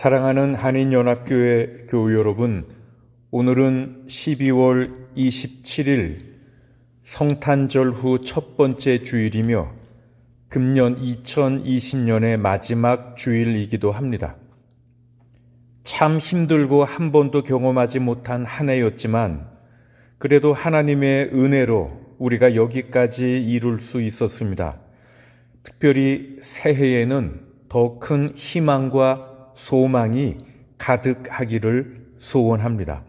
사랑하는 한인연합교회 교우 여러분, 오늘은 12월 27일 성탄절 후 첫 번째 주일이며 금년 2020년의 마지막 주일이기도 합니다. 참 힘들고 한 번도 경험하지 못한 한 해였지만 그래도 하나님의 은혜로 우리가 여기까지 이룰 수 있었습니다. 특별히 새해에는 더 큰 희망과 소망이 가득하기를 소원합니다.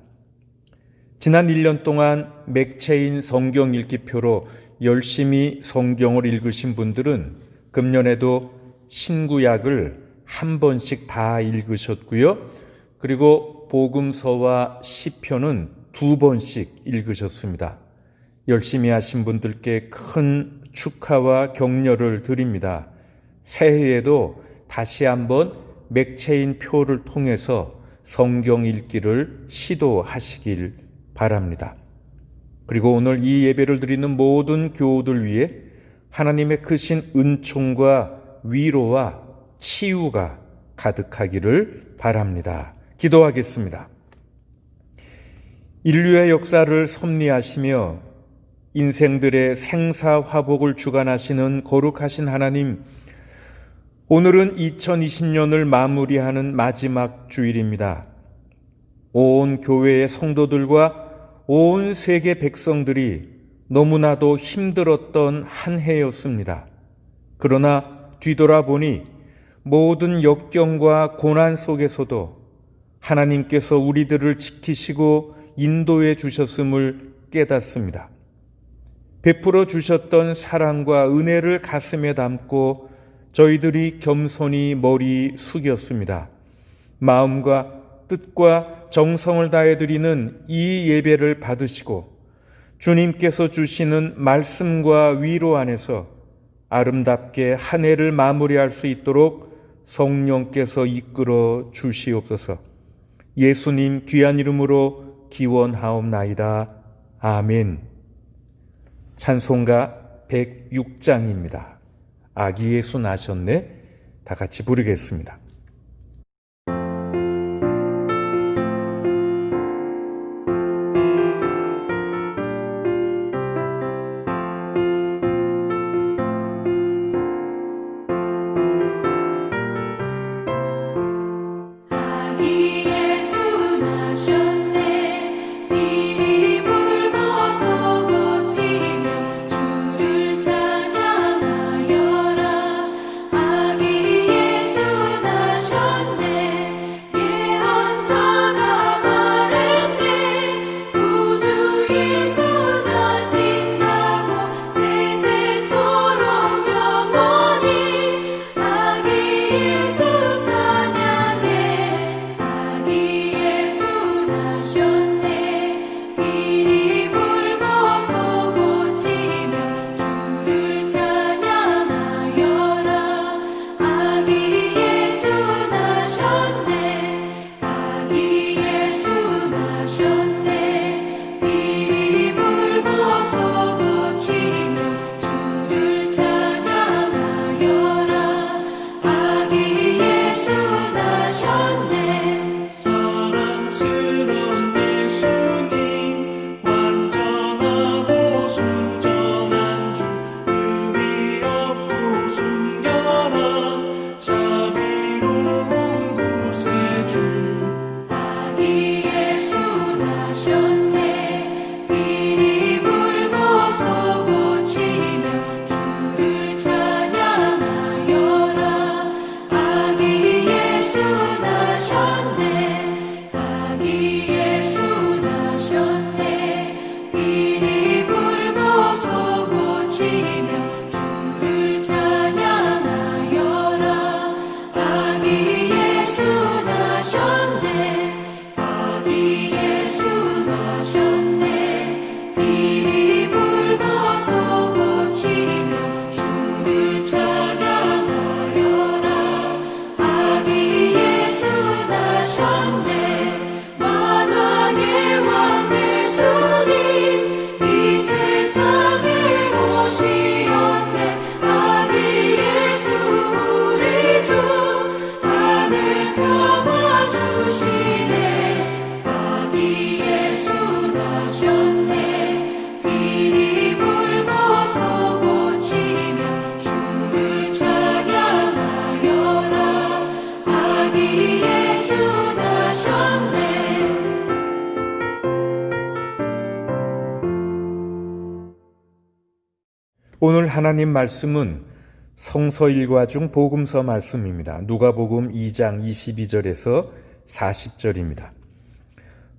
지난 1년 동안 맥체인 성경 읽기표로 열심히 성경을 읽으신 분들은 금년에도 신구약을 한 번씩 다 읽으셨고요. 그리고 복음서와 시편은 2번씩 읽으셨습니다. 열심히 하신 분들께 큰 축하와 격려를 드립니다. 새해에도 다시 한번 맥체인 표를 통해서 성경 읽기를 시도하시길 바랍니다. 그리고 오늘 이 예배를 드리는 모든 교우들 위해 하나님의 크신 은총과 위로와 치유가 가득하기를 바랍니다. 기도하겠습니다. 인류의 역사를 섭리하시며 인생들의 생사화복을 주관하시는 거룩하신 하나님, 오늘은 2020년을 마무리하는 마지막 주일입니다. 온 교회의 성도들과 온 세계 백성들이 너무나도 힘들었던 한 해였습니다. 그러나 뒤돌아보니 모든 역경과 고난 속에서도 하나님께서 우리들을 지키시고 인도해 주셨음을 깨닫습니다. 베풀어 주셨던 사랑과 은혜를 가슴에 담고 저희들이 겸손히 머리 숙였습니다. 마음과 뜻과 정성을 다해 드리는 이 예배를 받으시고 주님께서 주시는 말씀과 위로 안에서 아름답게 한 해를 마무리할 수 있도록 성령께서 이끌어 주시옵소서. 예수님 귀한 이름으로 기원하옵나이다. 아멘. 찬송가 106장입니다. 아기 예수 나셨네. 다 같이 부르겠습니다. 주를 찬양하여라. 아기 예수 오늘 하나님 말씀은 성서 일과 중 복음서 말씀입니다. 누가복음 2장 22절에서 40절입니다.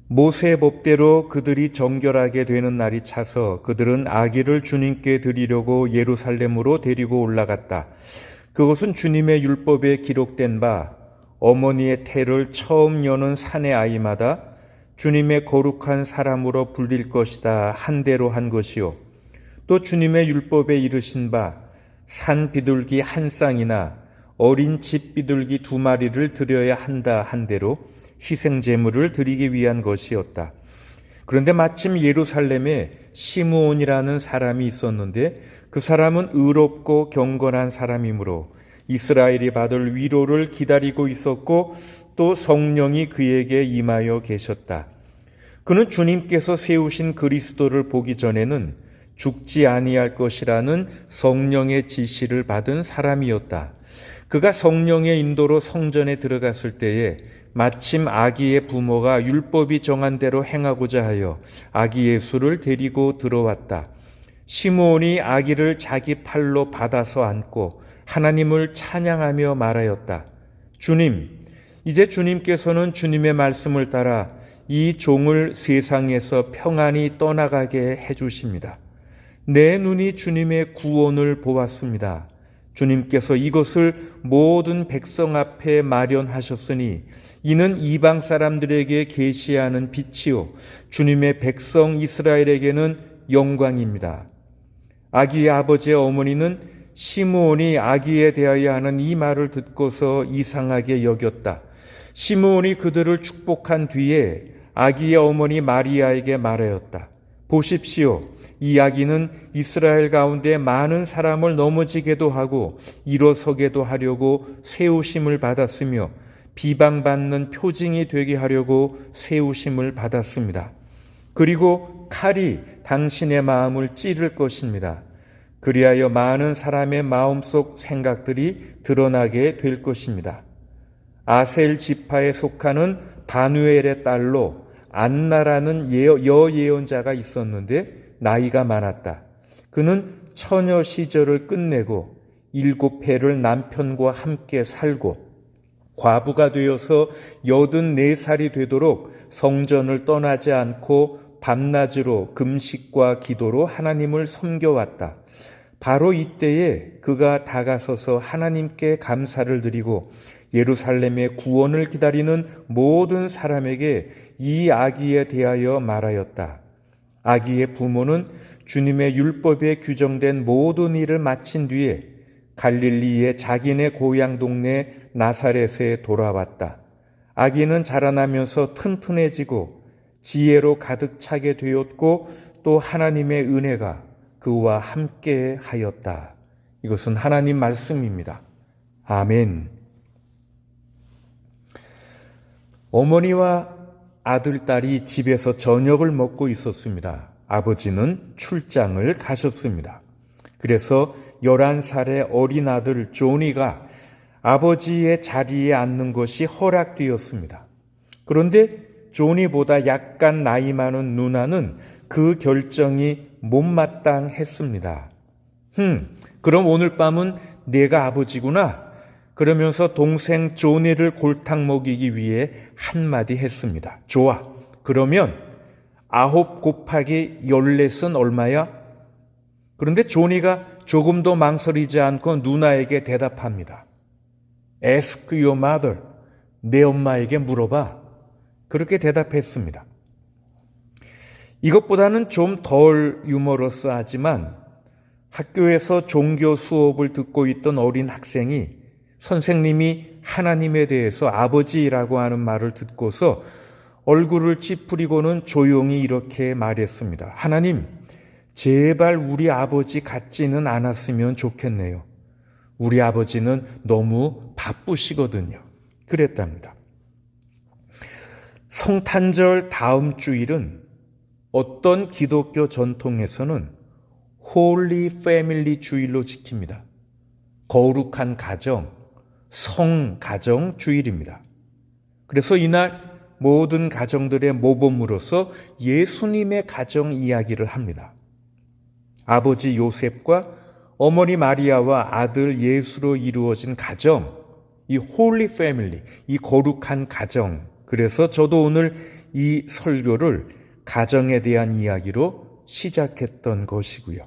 모세의 법대로 그들이 정결하게 되는 날이 차서 그들은 아기를 주님께 드리려고 예루살렘으로 데리고 올라갔다. 그것은 주님의 율법에 기록된 바 어머니의 태를 처음 여는 산의 아이마다 주님의 거룩한 사람으로 불릴 것이다 한 대로 한 것이요. 또 주님의 율법에 이르신 바 산 비둘기 한 쌍이나 어린 집 비둘기 2마리를 드려야 한다 한 대로 희생 제물을 드리기 위한 것이었다. 그런데 마침 예루살렘에 시므온이라는 사람이 있었는데 그 사람은 의롭고 경건한 사람이므로 이스라엘이 받을 위로를 기다리고 있었고 또 성령이 그에게 임하여 계셨다. 그는 주님께서 세우신 그리스도를 보기 전에는 죽지 아니할 것이라는 성령의 지시를 받은 사람이었다. 그가 성령의 인도로 성전에 들어갔을 때에 마침 아기의 부모가 율법이 정한 대로 행하고자 하여 아기 예수를 데리고 들어왔다. 시므온이 아기를 자기 팔로 받아서 안고 하나님을 찬양하며 말하였다. 주님, 이제 주님께서는 주님의 말씀을 따라 이 종을 세상에서 평안히 떠나가게 해주십니다. 내 눈이 주님의 구원을 보았습니다. 주님께서 이것을 모든 백성 앞에 마련하셨으니 이는 이방 사람들에게 계시하는 빛이요 주님의 백성 이스라엘에게는 영광입니다. 아기의 아버지의 어머니는 시므온이 아기에 대하여 하는 이 말을 듣고서 이상하게 여겼다. 시므온이 그들을 축복한 뒤에 아기의 어머니 마리아에게 말하였다. 보십시오. 이 아기는 이스라엘 가운데 많은 사람을 넘어지게도 하고 일어서게도 하려고 세우심을 받았으며 비방받는 표징이 되게 하려고 세우심을 받았습니다. 그리고 칼이 당신의 마음을 찌를 것입니다. 그리하여 많은 사람의 마음속 생각들이 드러나게 될 것입니다. 아셀 지파에 속하는 바누엘의 딸로 안나라는 여예언자가 있었는데 나이가 많았다. 그는 처녀 시절을 끝내고 7해를 남편과 함께 살고 과부가 되어서 84살이 되도록 성전을 떠나지 않고 밤낮으로 금식과 기도로 하나님을 섬겨왔다. 바로 이때에 그가 다가서서 하나님께 감사를 드리고 예루살렘의 구원을 기다리는 모든 사람에게 이 아기에 대하여 말하였다. 아기의 부모는 주님의 율법에 규정된 모든 일을 마친 뒤에 갈릴리의 자기네 고향 동네 나사렛에 돌아왔다. 아기는 자라나면서 튼튼해지고 지혜로 가득 차게 되었고 또 하나님의 은혜가 그와 함께 하였다. 이것은 하나님 말씀입니다. 아멘. 어머니와 아들, 딸이 집에서 저녁을 먹고 있었습니다. 아버지는 출장을 가셨습니다. 그래서 11살의 어린 아들 조니가 아버지의 자리에 앉는 것이 허락되었습니다. 그런데 조니보다 약간 나이 많은 누나는 그 결정이 못마땅했습니다. 그럼 오늘 밤은 내가 아버지구나. 그러면서 동생 조니를 골탕 먹이기 위해 한마디 했습니다. 좋아. 그러면 9 곱하기 14은 얼마야? 그런데 조니가 조금도 망설이지 않고 누나에게 대답합니다. Ask your mother. 내 엄마에게 물어봐. 그렇게 대답했습니다. 이것보다는 좀 덜 유머러스하지만 학교에서 종교 수업을 듣고 있던 어린 학생이 선생님이 하나님에 대해서 아버지라고 하는 말을 듣고서 얼굴을 찌푸리고는 조용히 이렇게 말했습니다. 하나님, 제발 우리 아버지 같지는 않았으면 좋겠네요. 우리 아버지는 너무 바쁘시거든요. 그랬답니다. 성탄절 다음 주일은 어떤 기독교 전통에서는 홀리 패밀리 주일로 지킵니다. 거룩한 가정, 성가정 주일입니다. 그래서 이날 모든 가정들의 모범으로서 예수님의 가정 이야기를 합니다. 아버지 요셉과 어머니 마리아와 아들 예수로 이루어진 가정, 이 홀리 패밀리, 이 거룩한 가정. 그래서 저도 오늘 이 설교를 가정에 대한 이야기로 시작했던 것이고요.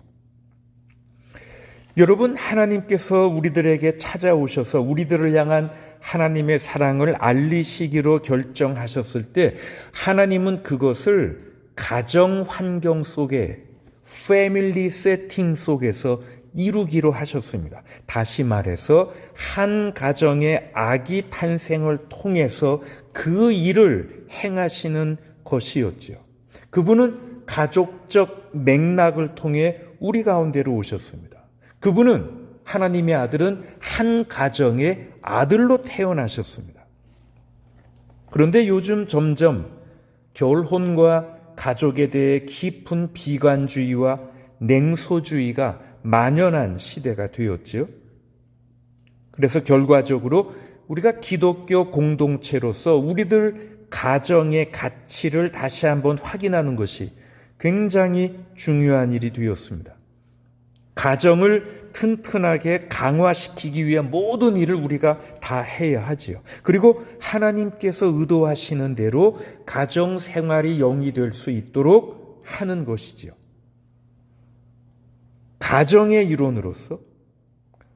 여러분, 하나님께서 우리들에게 찾아오셔서 우리들을 향한 하나님의 사랑을 알리시기로 결정하셨을 때 하나님은 그것을 가정 환경 속에, 패밀리 세팅 속에서 이루기로 하셨습니다. 다시 말해서 한 가정의 아기 탄생을 통해서 그 일을 행하시는 것이었지요. 그분은 가족적 맥락을 통해 우리 가운데로 오셨습니다. 그분은, 하나님의 아들은 한 가정의 아들로 태어나셨습니다. 그런데 요즘 점점 결혼과 가족에 대해 깊은 비관주의와 냉소주의가 만연한 시대가 되었지요. 그래서 결과적으로 우리가 기독교 공동체로서 우리들 가정의 가치를 다시 한번 확인하는 것이 굉장히 중요한 일이 되었습니다. 가정을 튼튼하게 강화시키기 위한 모든 일을 우리가 다 해야 하지요. 그리고 하나님께서 의도하시는 대로 가정 생활이 영위될 수 있도록 하는 것이지요. 가정의 일원으로서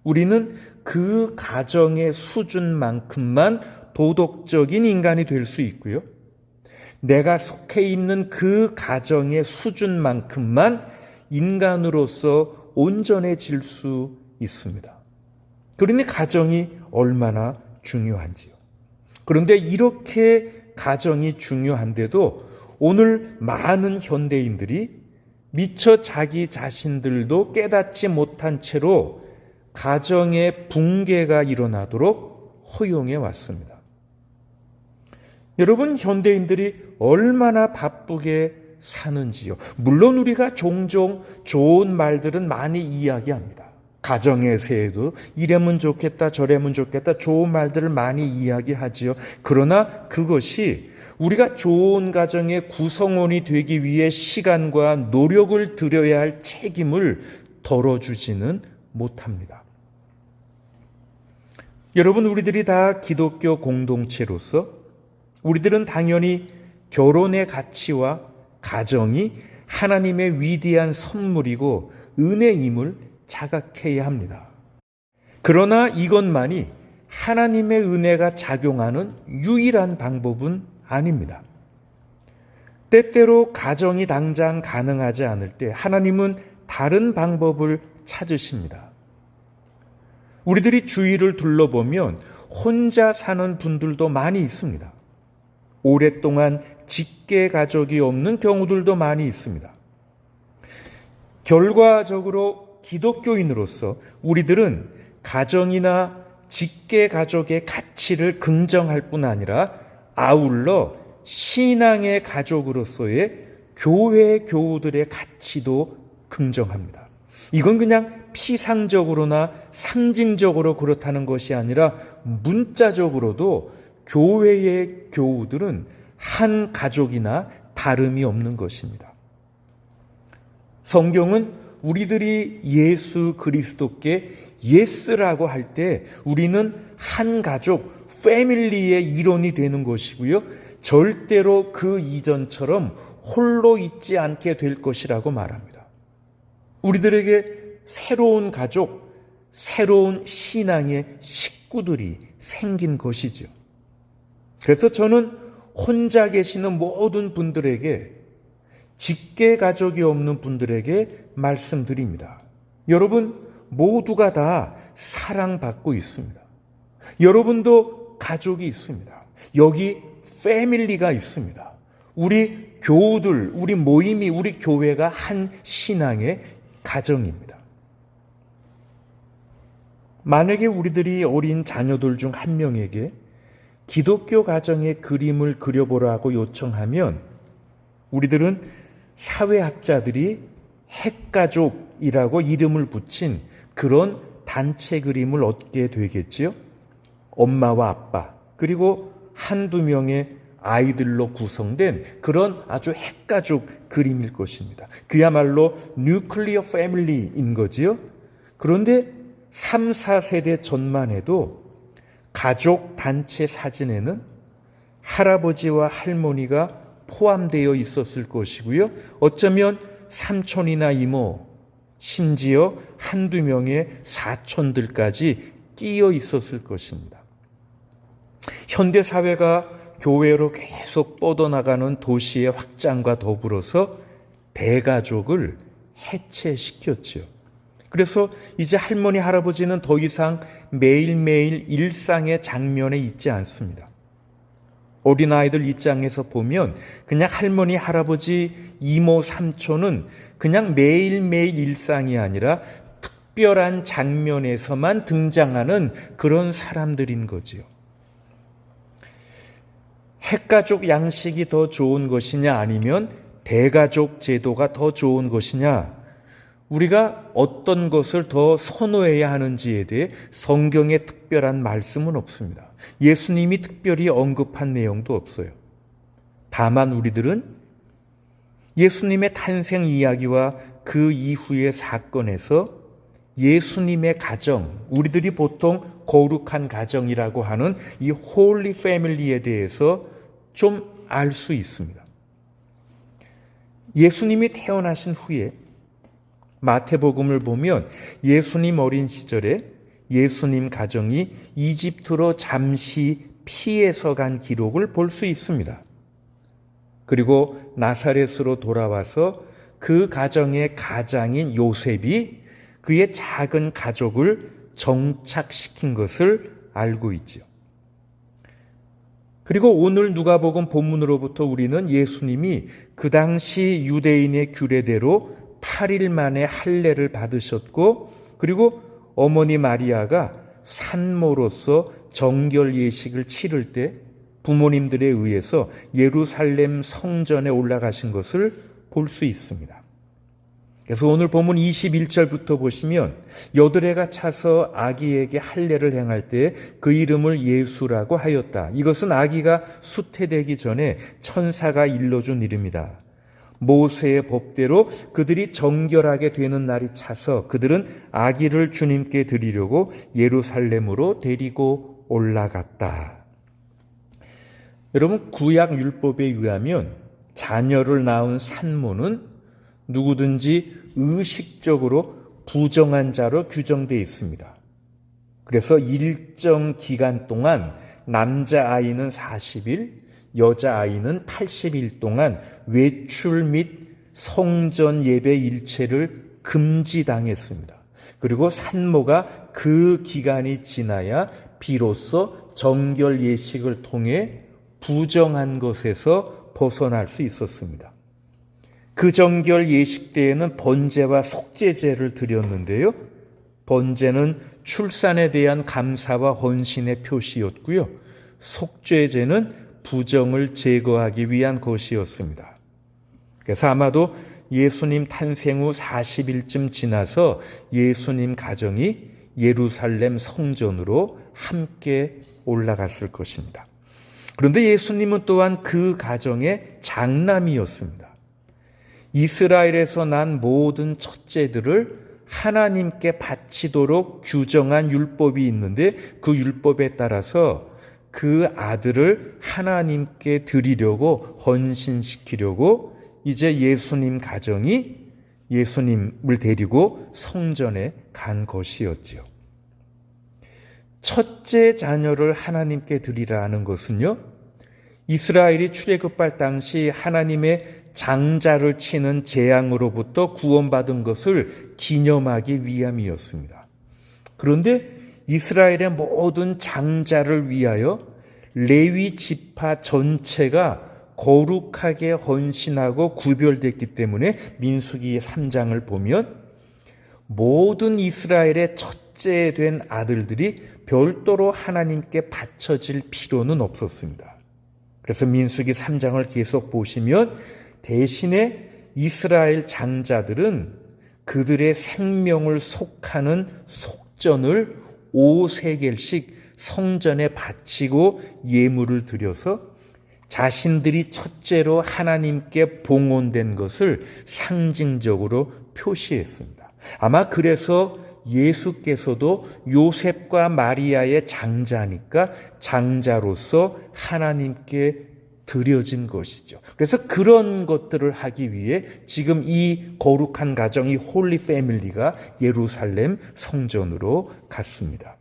우리는 그 가정의 수준만큼만 도덕적인 인간이 될 수 있고요. 내가 속해 있는 그 가정의 수준만큼만 인간으로서 온전해질 수 있습니다. 그러니 가정이 얼마나 중요한지요. 그런데 이렇게 가정이 중요한데도 오늘 많은 현대인들이 미처 자기 자신들도 깨닫지 못한 채로 가정의 붕괴가 일어나도록 허용해 왔습니다. 여러분, 현대인들이 얼마나 바쁘게 사는지요. 물론 우리가 종종 좋은 말들은 많이 이야기합니다. 가정에서도 이래면 좋겠다, 저래면 좋겠다, 좋은 말들을 많이 이야기하지요. 그러나 그것이 우리가 좋은 가정의 구성원이 되기 위해 시간과 노력을 들여야 할 책임을 덜어주지는 못합니다. 여러분, 우리들이 다 기독교 공동체로서 우리들은 당연히 결혼의 가치와 가정이 하나님의 위대한 선물이고 은혜임을 자각해야 합니다. 그러나 이것만이 하나님의 은혜가 작용하는 유일한 방법은 아닙니다. 때때로 가정이 당장 가능하지 않을 때 하나님은 다른 방법을 찾으십니다. 우리들이 주위를 둘러보면 혼자 사는 분들도 많이 있습니다. 오랫동안 직계 가족이 없는 경우들도 많이 있습니다. 결과적으로 기독교인으로서 우리들은 가정이나 직계 가족의 가치를 긍정할 뿐 아니라 아울러 신앙의 가족으로서의 교회 교우들의 가치도 긍정합니다. 이건 그냥 피상적으로나 상징적으로 그렇다는 것이 아니라 문자적으로도 교회의 교우들은 한 가족이나 다름이 없는 것입니다. 성경은 우리들이 예수 그리스도께 예스라고 할 때 우리는 한 가족, 패밀리의 일원이 되는 것이고요. 절대로 그 이전처럼 홀로 있지 않게 될 것이라고 말합니다. 우리들에게 새로운 가족, 새로운 신앙의 식구들이 생긴 것이죠. 그래서 저는 혼자 계시는 모든 분들에게, 직계 가족이 없는 분들에게 말씀드립니다. 여러분 모두가 다 사랑받고 있습니다. 여러분도 가족이 있습니다. 여기 패밀리가 있습니다. 우리 교우들, 우리 모임이, 우리 교회가 한 신앙의 가정입니다. 만약에 우리들이 어린 자녀들 중 한 명에게 기독교 가정의 그림을 그려보라고 요청하면 우리들은 사회학자들이 핵가족이라고 이름을 붙인 그런 단체 그림을 얻게 되겠지요. 엄마와 아빠 그리고 한두 명의 아이들로 구성된 그런 아주 핵가족 그림일 것입니다. 그야말로 뉴클리어 패밀리인 거지요. 그런데 3, 4세대 전만 해도 가족 단체 사진에는 할아버지와 할머니가 포함되어 있었을 것이고요. 어쩌면 삼촌이나 이모, 심지어 한두 명의 사촌들까지 끼어 있었을 것입니다. 현대사회가 교회로 계속 뻗어나가는 도시의 확장과 더불어서 대가족을 해체시켰죠. 그래서 이제 할머니, 할아버지는 더 이상 매일매일 일상의 장면에 있지 않습니다. 어린아이들 입장에서 보면 그냥 할머니, 할아버지, 이모, 삼촌은 그냥 매일매일 일상이 아니라 특별한 장면에서만 등장하는 그런 사람들인 거지요. 핵가족 양식이 더 좋은 것이냐 아니면 대가족 제도가 더 좋은 것이냐, 우리가 어떤 것을 더 선호해야 하는지에 대해 성경에 특별한 말씀은 없습니다. 예수님이 특별히 언급한 내용도 없어요. 다만 우리들은 예수님의 탄생 이야기와 그 이후의 사건에서 예수님의 가정, 우리들이 보통 거룩한 가정이라고 하는 이 홀리 패밀리에 대해서 좀 알 수 있습니다. 예수님이 태어나신 후에 마태복음을 보면 예수님 어린 시절에 예수님 가정이 이집트로 잠시 피해서 간 기록을 볼 수 있습니다. 그리고 나사렛으로 돌아와서 그 가정의 가장인 요셉이 그의 작은 가족을 정착시킨 것을 알고 있죠. 그리고 오늘 누가복음 본문으로부터 우리는 예수님이 그 당시 유대인의 규례대로 8일 만에 할례를 받으셨고, 그리고 어머니 마리아가 산모로서 정결 예식을 치를 때 부모님들에 의해서 예루살렘 성전에 올라가신 것을 볼 수 있습니다. 그래서 오늘 본문 21절부터 보시면 여드레가 차서 아기에게 할례를 행할 때 그 이름을 예수라고 하였다. 이것은 아기가 수태되기 전에 천사가 일러준 이름이다. 모세의 법대로 그들이 정결하게 되는 날이 차서 그들은 아기를 주님께 드리려고 예루살렘으로 데리고 올라갔다. 여러분, 구약 율법에 의하면 자녀를 낳은 산모는 누구든지 의식적으로 부정한 자로 규정되어 있습니다. 그래서 일정 기간 동안 남자아이는 40일, 여자아이는 80일 동안 외출 및 성전 예배 일체를 금지당했습니다. 그리고 산모가 그 기간이 지나야 비로소 정결 예식을 통해 부정한 것에서 벗어날 수 있었습니다. 그 정결 예식 때에는 번제와 속죄제를 드렸는데요. 번제는 출산에 대한 감사와 헌신의 표시였고요. 속죄제는 부정을 제거하기 위한 것이었습니다. 그래서 아마도 예수님 탄생 후 40일쯤 지나서 예수님 가정이 예루살렘 성전으로 함께 올라갔을 것입니다. 그런데 예수님은 또한 그 가정의 장남이었습니다. 이스라엘에서 난 모든 첫째들을 하나님께 바치도록 규정한 율법이 있는데 그 율법에 따라서 그 아들을 하나님께 드리려고 헌신시키려고 이제 예수님 가정이 예수님을 데리고 성전에 간 것이었지요. 첫째 자녀를 하나님께 드리라는 것은요, 이스라엘이 출애굽할 당시 하나님의 장자를 치는 재앙으로부터 구원받은 것을 기념하기 위함이었습니다. 그런데 이스라엘의 모든 장자를 위하여 레위 지파 전체가 거룩하게 헌신하고 구별됐기 때문에 민수기 3장을 보면 모든 이스라엘의 첫째 된 아들들이 별도로 하나님께 바쳐질 필요는 없었습니다. 그래서 민수기 3장을 계속 보시면 대신에 이스라엘 장자들은 그들의 생명을 속하는 속전을 5세겔씩 성전에 바치고 예물을 드려서 자신들이 첫째로 하나님께 봉헌된 것을 상징적으로 표시했습니다. 아마 그래서 예수께서도 요셉과 마리아의 장자니까 장자로서 하나님께 드려진 것이죠. 그래서 그런 것들을 하기 위해 지금 이 거룩한 가정, 이 홀리 패밀리가 예루살렘 성전으로 갔습니다.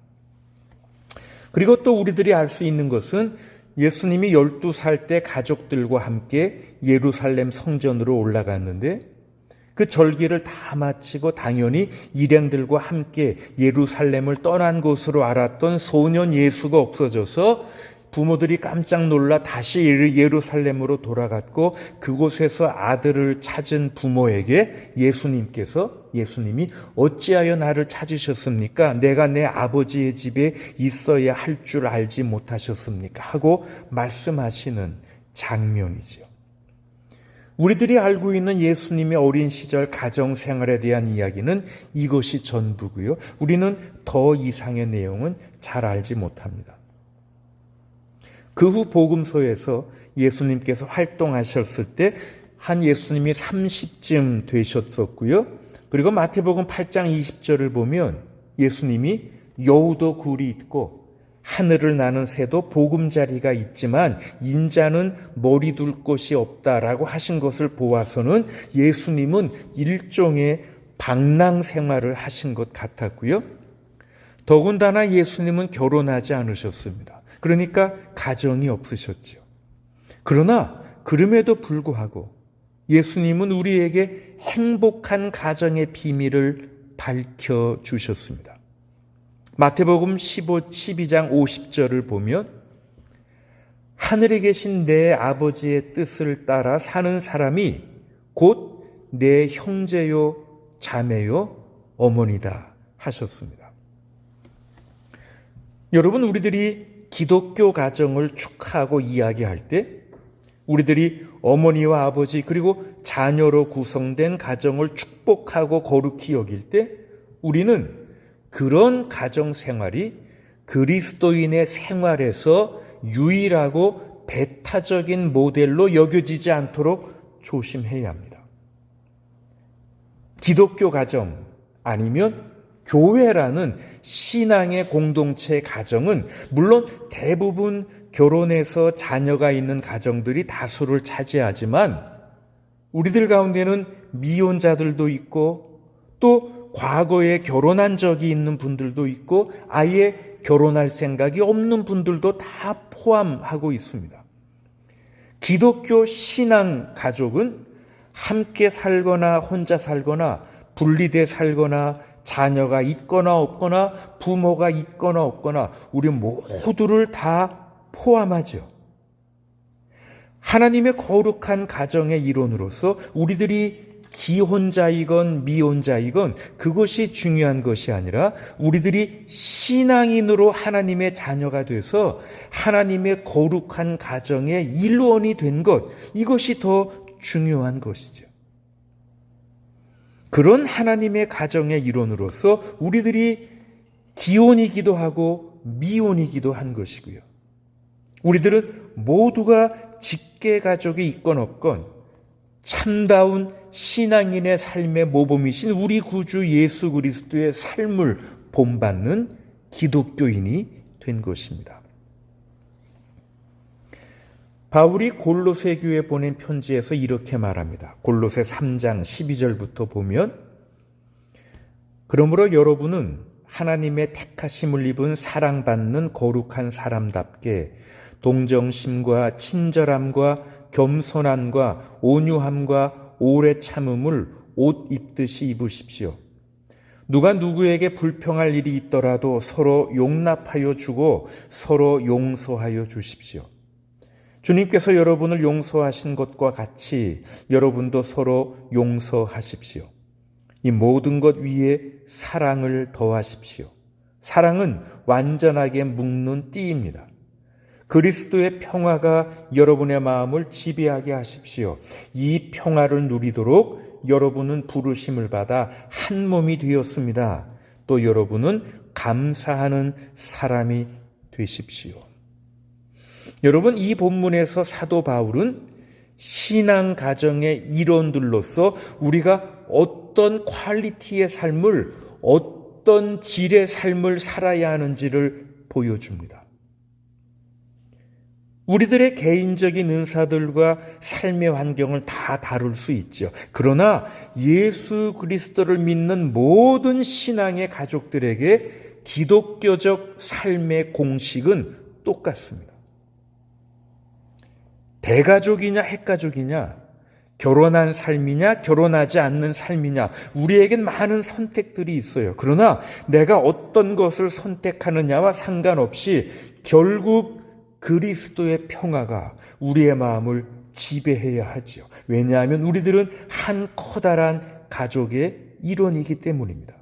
그리고 또 우리들이 알 수 있는 것은 예수님이 12살 때 가족들과 함께 예루살렘 성전으로 올라갔는데 그 절기를 다 마치고 당연히 일행들과 함께 예루살렘을 떠난 것으로 알았던 소년 예수가 없어져서 부모들이 깜짝 놀라 다시 예루살렘으로 돌아갔고 그곳에서 아들을 찾은 부모에게 예수님이 어찌하여 나를 찾으셨습니까? 내가 내 아버지의 집에 있어야 할 줄 알지 못하셨습니까? 하고 말씀하시는 장면이죠. 우리들이 알고 있는 예수님의 어린 시절 가정 생활에 대한 이야기는 이것이 전부고요. 우리는 더 이상의 내용은 잘 알지 못합니다. 그 후 복음서에서 예수님께서 활동하셨을 때 한 예수님이 30쯤 되셨었고요. 그리고 마태복음 8장 20절을 보면 예수님이 여우도 굴이 있고 하늘을 나는 새도 보금자리가 있지만 인자는 머리 둘 곳이 없다라고 하신 것을 보아서는 예수님은 일종의 방랑 생활을 하신 것 같았고요. 더군다나 예수님은 결혼하지 않으셨습니다. 그러니까 가정이 없으셨죠. 그러나 그럼에도 불구하고 예수님은 우리에게 행복한 가정의 비밀을 밝혀주셨습니다. 마태복음 12장 50절을 보면 하늘에 계신 내 아버지의 뜻을 따라 사는 사람이 곧 내 형제요 자매요 어머니다 하셨습니다. 여러분, 우리들이 기독교 가정을 축하하고 이야기할 때 우리들이 어머니와 아버지 그리고 자녀로 구성된 가정을 축복하고 거룩히 여길 때 우리는 그런 가정 생활이 그리스도인의 생활에서 유일하고 배타적인 모델로 여겨지지 않도록 조심해야 합니다. 기독교 가정 아니면 교회라는 신앙의 공동체 가정은 물론 대부분 결혼해서 자녀가 있는 가정들이 다수를 차지하지만 우리들 가운데는 미혼자들도 있고 또 과거에 결혼한 적이 있는 분들도 있고 아예 결혼할 생각이 없는 분들도 다 포함하고 있습니다. 기독교 신앙 가족은 함께 살거나 혼자 살거나 분리돼 살거나 자녀가 있거나 없거나 부모가 있거나 없거나 우리 모두를 다 포함하죠. 하나님의 거룩한 가정의 일원으로서 우리들이 기혼자이건 미혼자이건 그것이 중요한 것이 아니라 우리들이 신앙인으로 하나님의 자녀가 돼서 하나님의 거룩한 가정의 일원이 된 것, 이것이 더 중요한 것이죠. 그런 하나님의 가정의 일원으로서 우리들이 기혼이기도 하고 미혼이기도 한 것이고요. 우리들은 모두가 직계 가족이 있건 없건 참다운 신앙인의 삶의 모범이신 우리 구주 예수 그리스도의 삶을 본받는 기독교인이 된 것입니다. 바울이 골로새 교회에 보낸 편지에서 이렇게 말합니다. 골로새 3장 12절부터 보면 그러므로 여러분은 하나님의 택하심을 입은 사랑받는 거룩한 사람답게 동정심과 친절함과 겸손함과 온유함과 오래 참음을 옷 입듯이 입으십시오. 누가 누구에게 불평할 일이 있더라도 서로 용납하여 주고 서로 용서하여 주십시오. 주님께서 여러분을 용서하신 것과 같이 여러분도 서로 용서하십시오. 이 모든 것 위에 사랑을 더하십시오. 사랑은 완전하게 묶는 띠입니다. 그리스도의 평화가 여러분의 마음을 지배하게 하십시오. 이 평화를 누리도록 여러분은 부르심을 받아 한 몸이 되었습니다. 또 여러분은 감사하는 사람이 되십시오. 여러분, 이 본문에서 사도 바울은 신앙 가정의 일원들로서 우리가 어떤 퀄리티의 삶을, 어떤 질의 삶을 살아야 하는지를 보여줍니다. 우리들의 개인적인 은사들과 삶의 환경을 다 다룰 수 있죠. 그러나 예수 그리스도를 믿는 모든 신앙의 가족들에게 기독교적 삶의 공식은 똑같습니다. 대가족이냐 핵가족이냐, 결혼한 삶이냐 결혼하지 않는 삶이냐, 우리에겐 많은 선택들이 있어요. 그러나 내가 어떤 것을 선택하느냐와 상관없이 결국 그리스도의 평화가 우리의 마음을 지배해야 하지요. 왜냐하면 우리들은 한 커다란 가족의 일원이기 때문입니다.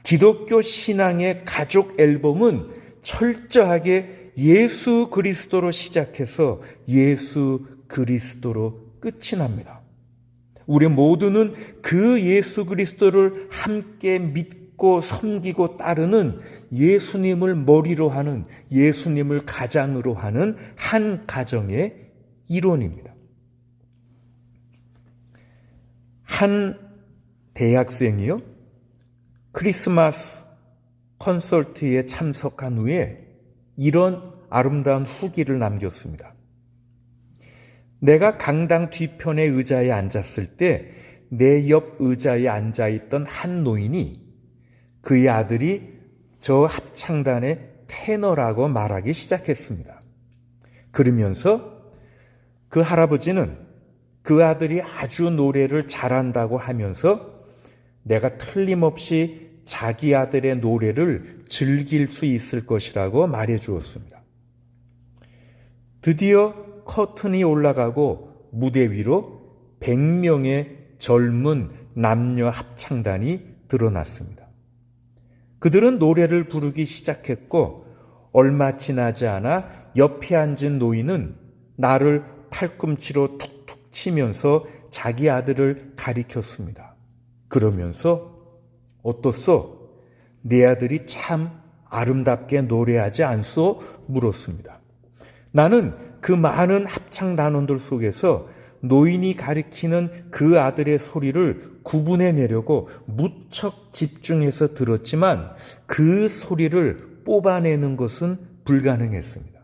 기독교 신앙의 가족 앨범은 철저하게 예수 그리스도로 시작해서 예수 그리스도로 끝이 납니다. 우리 모두는 그 예수 그리스도를 함께 믿고 섬기고 따르는 예수님을 머리로 하는, 예수님을 가장으로 하는 한 가정의 일원입니다. 한 대학생이요, 크리스마스 콘서트에 참석한 후에 이런 아름다운 후기를 남겼습니다. 내가 강당 뒤편의 의자에 앉았을 때 내 옆 의자에 앉아있던 한 노인이 그의 아들이 저 합창단의 테너라고 말하기 시작했습니다. 그러면서 그 할아버지는 그 아들이 아주 노래를 잘한다고 하면서 내가 틀림없이 자기 아들의 노래를 즐길 수 있을 것이라고 말해 주었습니다. 드디어 커튼이 올라가고 무대 위로 100명의 젊은 남녀 합창단이 드러났습니다. 그들은 노래를 부르기 시작했고 얼마 지나지 않아 옆에 앉은 노인은 나를 팔꿈치로 툭툭 치면서 자기 아들을 가리켰습니다. 그러면서 어떻소? 내 아들이 참 아름답게 노래하지 않소? 물었습니다. 나는 그 많은 합창단원들 속에서 노인이 가리키는 그 아들의 소리를 구분해내려고 무척 집중해서 들었지만 그 소리를 뽑아내는 것은 불가능했습니다.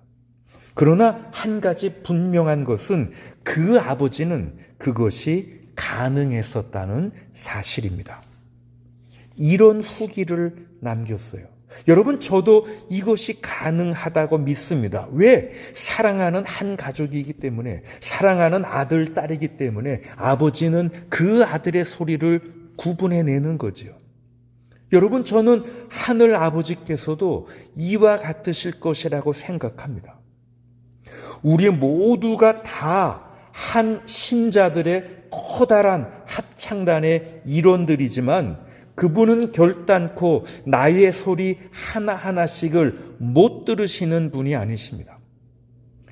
그러나 한 가지 분명한 것은 그 아버지는 그것이 가능했었다는 사실입니다. 이런 후기를 남겼어요. 여러분, 저도 이것이 가능하다고 믿습니다. 왜? 사랑하는 한 가족이기 때문에, 사랑하는 아들, 딸이기 때문에 아버지는 그 아들의 소리를 구분해내는 거지요. 여러분, 저는 하늘 아버지께서도 이와 같으실 것이라고 생각합니다. 우리 모두가 다 한 신자들의 커다란 합창단의 일원들이지만 그분은 결단코 나의 소리 하나하나씩을 못 들으시는 분이 아니십니다.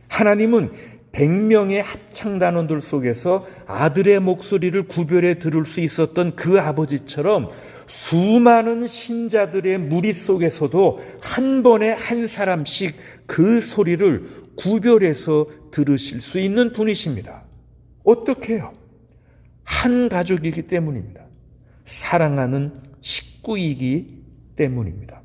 하나님은 100명의 합창단원들 속에서 아들의 목소리를 구별해 들을 수 있었던 그 아버지처럼 수많은 신자들의 무리 속에서도 한 번에 한 사람씩 그 소리를 구별해서 들으실 수 있는 분이십니다. 어떻게 해요? 한 가족이기 때문입니다. 사랑하는 식구이기 때문입니다.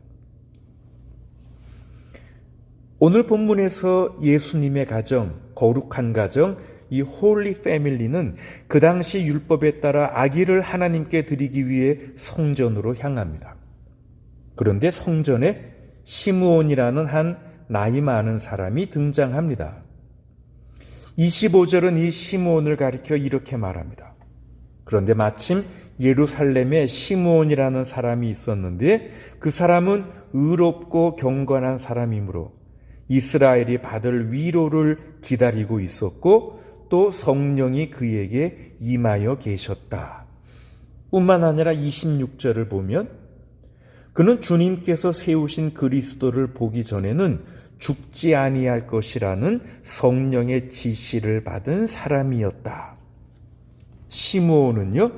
오늘 본문에서 예수님의 가정, 거룩한 가정, 이 홀리 패밀리는 그 당시 율법에 따라 아기를 하나님께 드리기 위해 성전으로 향합니다. 그런데 성전에 시므온이라는 한 나이 많은 사람이 등장합니다. 25절은 이 시므온을 가리켜 이렇게 말합니다. 그런데 마침 예루살렘에 시므온이라는 사람이 있었는데 그 사람은 의롭고 경건한 사람이므로 이스라엘이 받을 위로를 기다리고 있었고 또 성령이 그에게 임하여 계셨다. 뿐만 아니라 26절을 보면 그는 주님께서 세우신 그리스도를 보기 전에는 죽지 아니할 것이라는 성령의 지시를 받은 사람이었다. 시므온은요,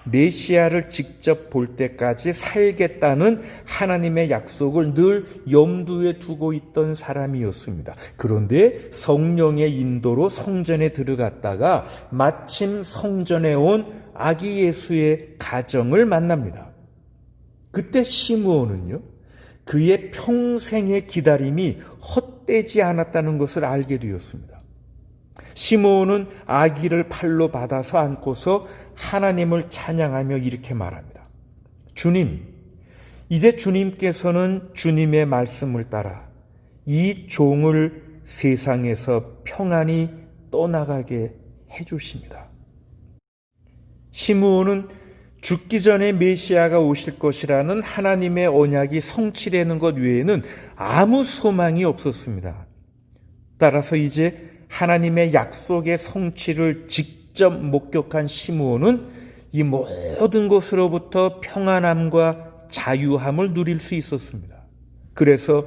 메시아를 직접 볼 때까지 살겠다는 하나님의 약속을 늘 염두에 두고 있던 사람이었습니다. 그런데 성령의 인도로 성전에 들어갔다가 마침 성전에 온 아기 예수의 가정을 만납니다. 그때 시므온은요, 그의 평생의 기다림이 헛되지 않았다는 것을 알게 되었습니다. 시므온은 아기를 팔로 받아서 안고서 하나님을 찬양하며 이렇게 말합니다. 주님, 이제 주님께서는 주님의 말씀을 따라 이 종을 세상에서 평안히 떠나가게 해주십니다. 시므온은 죽기 전에 메시아가 오실 것이라는 하나님의 언약이 성취되는 것 외에는 아무 소망이 없었습니다. 따라서 이제 하나님의 약속의 성취를 직접 목격한 시므온은 이 모든 것으로부터 평안함과 자유함을 누릴 수 있었습니다. 그래서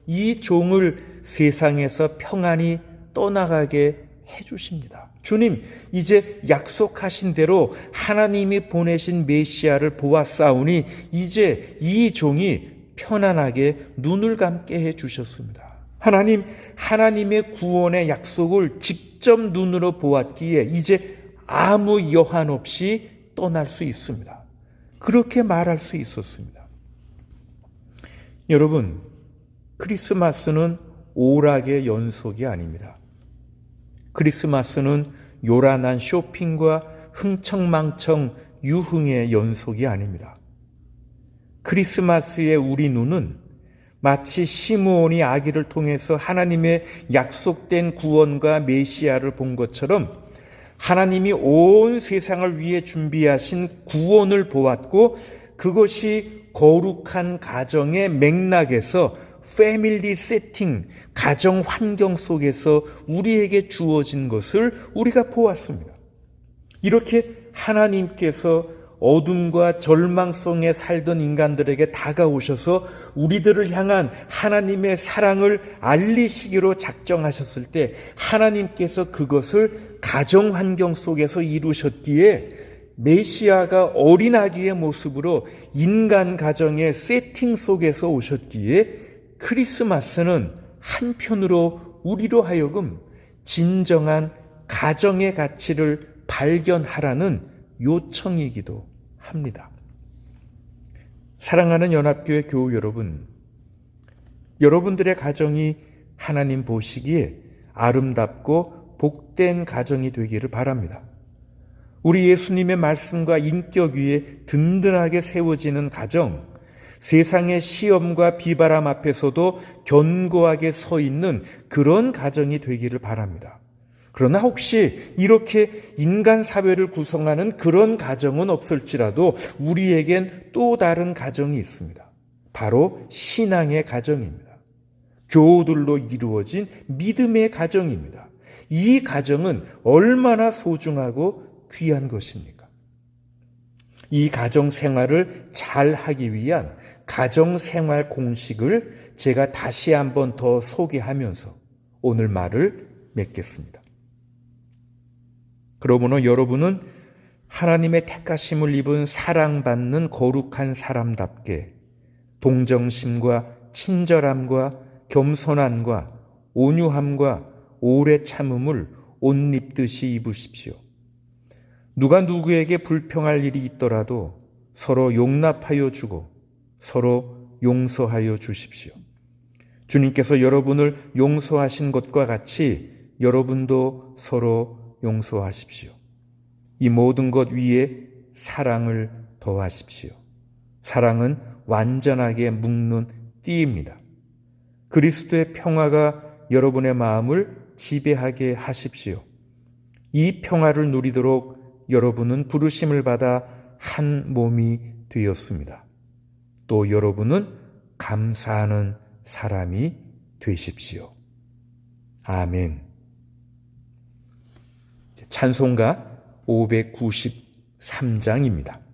이 종을 세상에서 평안히 떠나가게 해주십니다. 주님, 이제 약속하신 대로 하나님이 보내신 메시아를 보았사오니 이제 이 종이 편안하게 눈을 감게 해주셨습니다. 하나님, 하나님의 구원의 약속을 직접 눈으로 보았기에 이제 아무 여한 없이 떠날 수 있습니다. 그렇게 말할 수 있었습니다. 여러분, 크리스마스는 오락의 연속이 아닙니다. 크리스마스는 요란한 쇼핑과 흥청망청 유흥의 연속이 아닙니다. 크리스마스의 우리 눈은 마치 시므온이 아기를 통해서 하나님의 약속된 구원과 메시아를 본 것처럼 하나님이 온 세상을 위해 준비하신 구원을 보았고 그것이 거룩한 가정의 맥락에서 패밀리 세팅, 가정 환경 속에서 우리에게 주어진 것을 우리가 보았습니다. 이렇게 하나님께서 어둠과 절망 속에 살던 인간들에게 다가오셔서 우리들을 향한 하나님의 사랑을 알리시기로 작정하셨을 때 하나님께서 그것을 가정 환경 속에서 이루셨기에 메시아가 어린 아기의 모습으로 인간 가정의 세팅 속에서 오셨기에 크리스마스는 한편으로 우리로 하여금 진정한 가정의 가치를 발견하라는 요청이기도 합니다. 사랑하는 연합교회 교우 여러분, 여러분들의 가정이 하나님 보시기에 아름답고 복된 가정이 되기를 바랍니다. 우리 예수님의 말씀과 인격 위에 든든하게 세워지는 가정, 세상의 시험과 비바람 앞에서도 견고하게 서 있는 그런 가정이 되기를 바랍니다. 그러나 혹시 이렇게 인간 사회를 구성하는 그런 가정은 없을지라도 우리에겐 또 다른 가정이 있습니다. 바로 신앙의 가정입니다. 교우들로 이루어진 믿음의 가정입니다. 이 가정은 얼마나 소중하고 귀한 것입니까? 이 가정 생활을 잘 하기 위한 가정 생활 공식을 제가 다시 한번 더 소개하면서 오늘 말을 맺겠습니다. 그러므로 여러분은 하나님의 택하심을 입은 사랑받는 거룩한 사람답게 동정심과 친절함과 겸손함과 온유함과 오래 참음을 옷 입듯이 입으십시오. 누가 누구에게 불평할 일이 있더라도 서로 용납하여 주고 서로 용서하여 주십시오. 주님께서 여러분을 용서하신 것과 같이 여러분도 서로 용서하십시오. 이 모든 것 위에 사랑을 더하십시오. 사랑은 완전하게 묶는 띠입니다. 그리스도의 평화가 여러분의 마음을 지배하게 하십시오. 이 평화를 누리도록 여러분은 부르심을 받아 한 몸이 되었습니다. 또 여러분은 감사하는 사람이 되십시오. 아멘. 찬송가 593장입니다.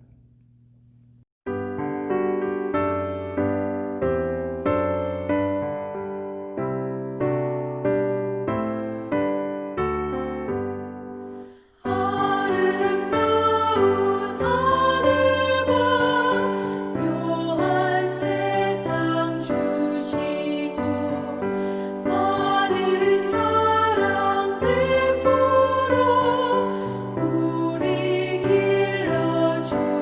우리 길러주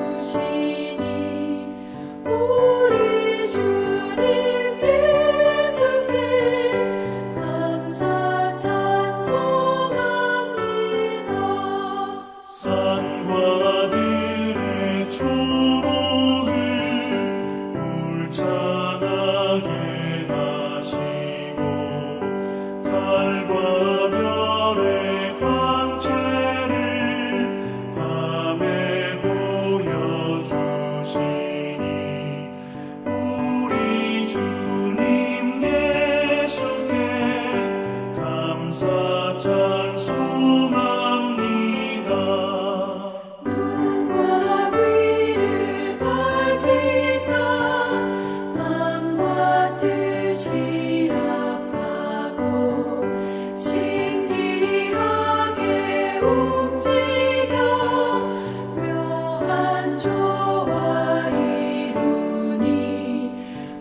감사 찬송합니다. 눈과 귀를 밝히사 마음과 뜻이 합하고 신기하게 움직여 묘한 조화 이루니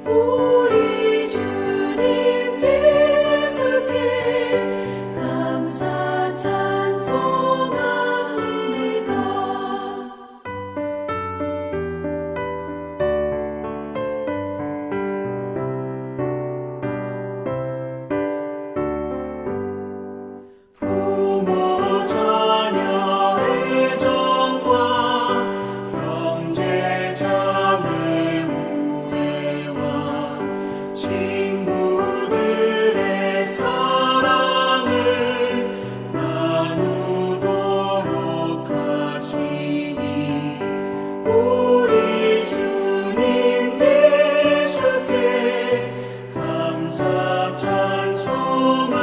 우리 주님 예수께 감사 찬송합니다. 부모 자녀의 정과 형제 자매 우애와 친구들의 사랑을 나누도록 하시니 우리 주님 예수께 감사 찬송합니다.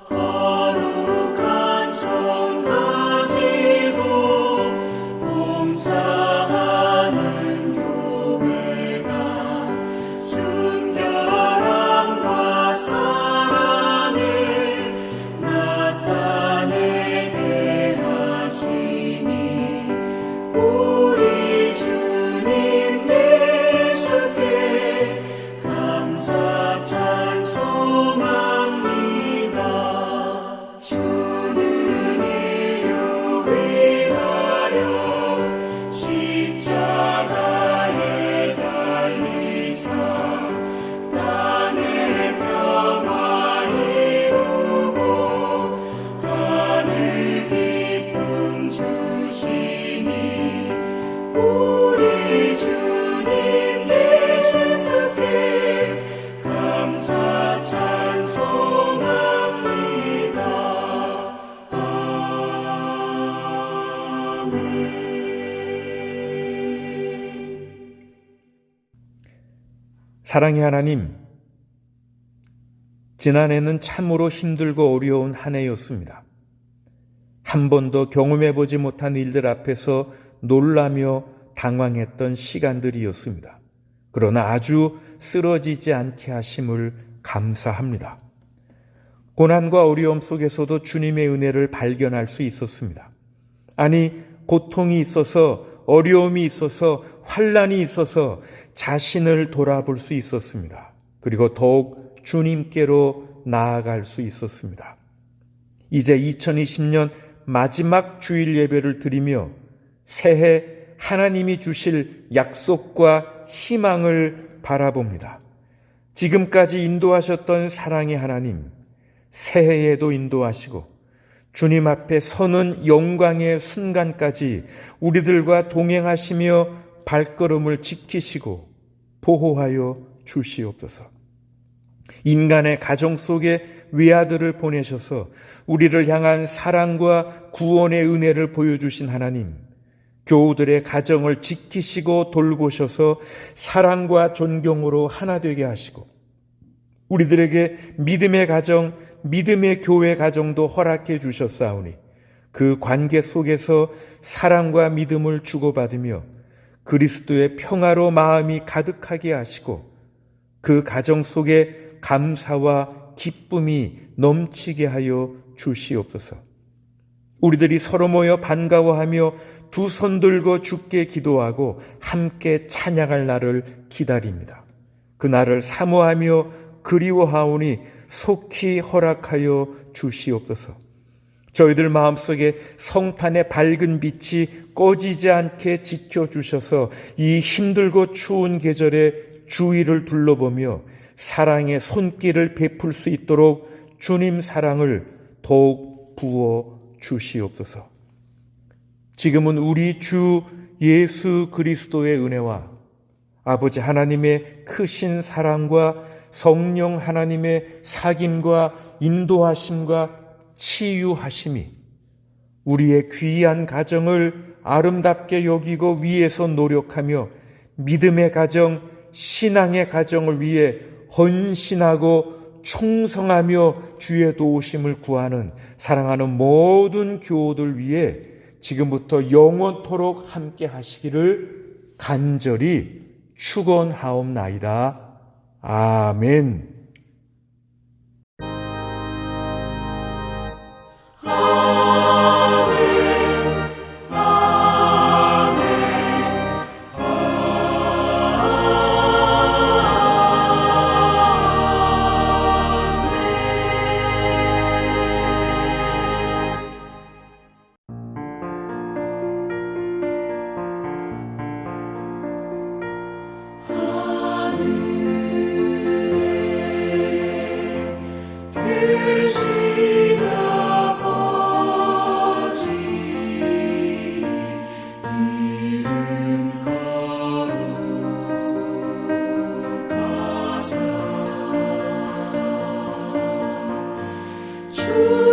거룩한 손 가지고 봉사하는 교회가 순결함과 사랑을 나타내게 하시니 우리 주님 예수께 감사 찬송합니다. 주는 인류 위하여 십자가에 달리사 땅의 평화 이루고 하늘 기쁨 주시니 우리 주님 예수께 감사 찬송합니다. 아멘. 사랑의 하나님, 지난해는 참으로 힘들고 어려운 한 해였습니다. 한 번도 경험해보지 못한 일들 앞에서 놀라며 당황했던 시간들이었습니다. 그러나 아주 쓰러지지 않게 하심을 감사합니다. 고난과 어려움 속에서도 주님의 은혜를 발견할 수 있었습니다. 아니, 고통이 있어서, 어려움이 있어서, 환난이 있어서 자신을 돌아볼 수 있었습니다. 그리고 더욱 주님께로 나아갈 수 있었습니다. 이제 2020년 마지막 주일 예배를 드리며 새해 하나님이 주실 약속과 희망을 바라봅니다. 지금까지 인도하셨던 사랑의 하나님, 새해에도 인도하시고 주님 앞에 서는 영광의 순간까지 우리들과 동행하시며 발걸음을 지키시고 보호하여 주시옵소서. 인간의 가정 속에 외아들을 보내셔서 우리를 향한 사랑과 구원의 은혜를 보여주신 하나님, 교우들의 가정을 지키시고 돌보셔서 사랑과 존경으로 하나 되게 하시고 우리들에게 믿음의 가정, 믿음의 교회 가정도 허락해 주셨사오니 그 관계 속에서 사랑과 믿음을 주고받으며 그리스도의 평화로 마음이 가득하게 하시고 그 가정 속에 감사와 기쁨이 넘치게 하여 주시옵소서. 우리들이 서로 모여 반가워하며 두 손 들고 주께 기도하고 함께 찬양할 날을 기다립니다. 그 날을 사모하며 그리워하오니 속히 허락하여 주시옵소서. 저희들 마음속에 성탄의 밝은 빛이 꺼지지 않게 지켜주셔서 이 힘들고 추운 계절에 주위를 둘러보며 사랑의 손길을 베풀 수 있도록 주님 사랑을 더욱 부어 주시옵소서. 지금은 우리 주 예수 그리스도의 은혜와 아버지 하나님의 크신 사랑과 성령 하나님의 사귐과 인도하심과 치유하심이 우리의 귀한 가정을 아름답게 여기고 위해서 노력하며 믿음의 가정, 신앙의 가정을 위해 헌신하고 충성하며 주의 도우심을 구하는 사랑하는 모든 교우들 위해 지금부터 영원토록 함께 하시기를 간절히 축원하옵나이다. 아멘. 계신 아버지 이름 거룩하사 주